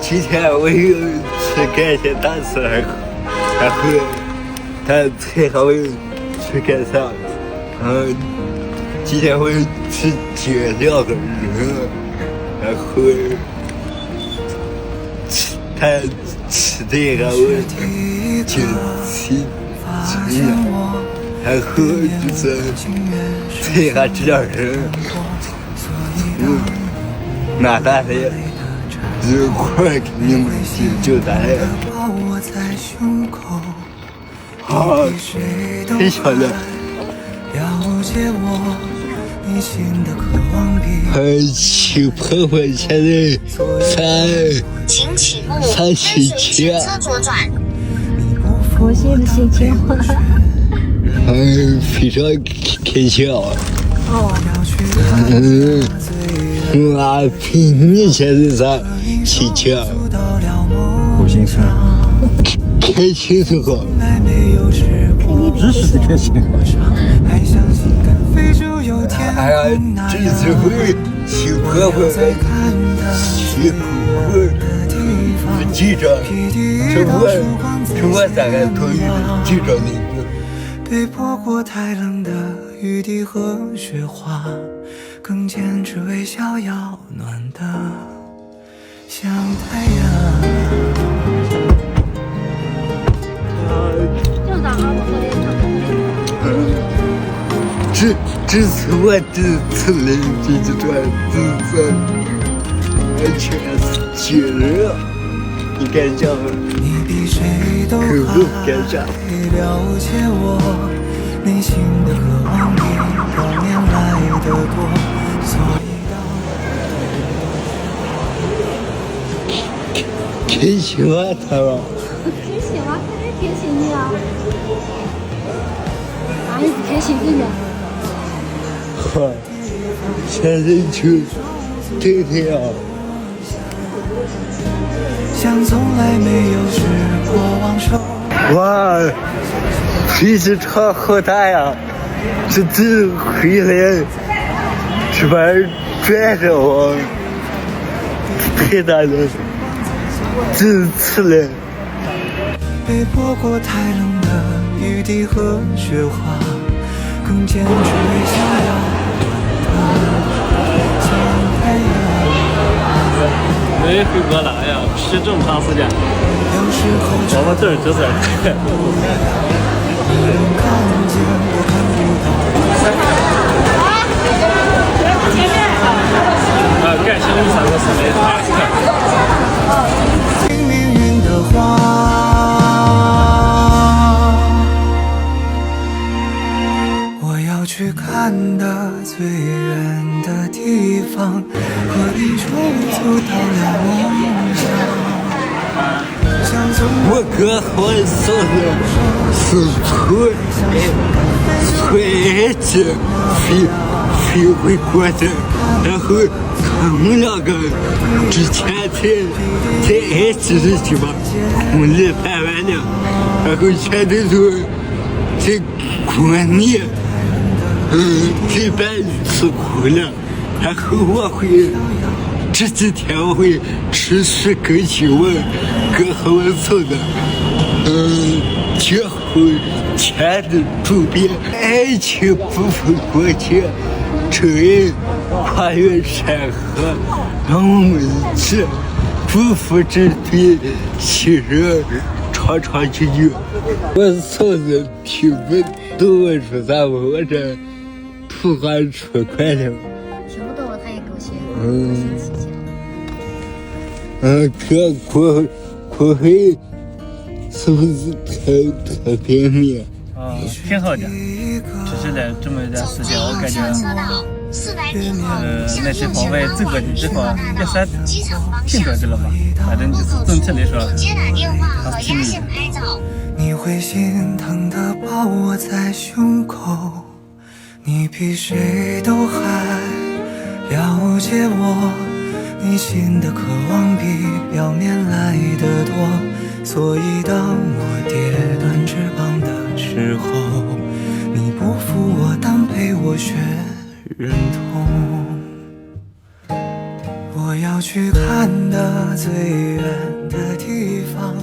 今天我有去感谢大师，然后他最好我去干啥？今天我去接2个人，然后他吃这个我就去吃了，然后就是这个这2人，拿大的。一会儿给你们就来，好，太小了。去婆婆现在377。我现在心情好。非常开心啊。我比你现在啥心情？不心酸，开心是好，只是开心。哎呀，这次回去婆婆去婆婆记着，是我3个同意记着那个。被泼过太冷的雨滴和雪花，更坚持微笑要暖的像太阳。这是我第一次来这段自在，全是巨人，你敢讲？你比谁都好，了解我内心的渴望比表面来得多，所以挺喜欢他吧？挺喜欢，肯定挺喜你啊！哪里不开心着呢？呵，现在就天天啊。像从来没有试过忘手。哇，飞机场好大呀！这回来这边转着我，太大了，这次来。被泼过太冷的雨滴和雪花，更坚持微笑要像太阳。没回过来呀，吃这么长时间。我这儿就是。感谢你3个是没命运的花，我要去看的最远的地方，和你手走到了梦想。我哥和我嫂子是从去飞回国的，然后他们2个之前在爱知的地方婚礼办完了，然后现在就在国内再办一次婚了，然后我会这几天我会持续更新我哥和我嫂子结婚前的主编，爱情不分国界，真爱跨越山河，让我们一起不负这对亲人长长久久。我嫂子听不懂我说啥，我这普话说快了。听不懂了，他也高兴。哥过会是不是特别美？挺好的。就是来这么一段时间，我感觉那些方面走过的地方也算挺多的了吧。反正就是总体来说，还是挺美的。你会心疼地抱我在胸口，你比谁都还了解我内心的渴望比表面来得多，所以当我跌断翅膀的时候，你不负我，但陪我学忍痛。我要去去看的最远的地方。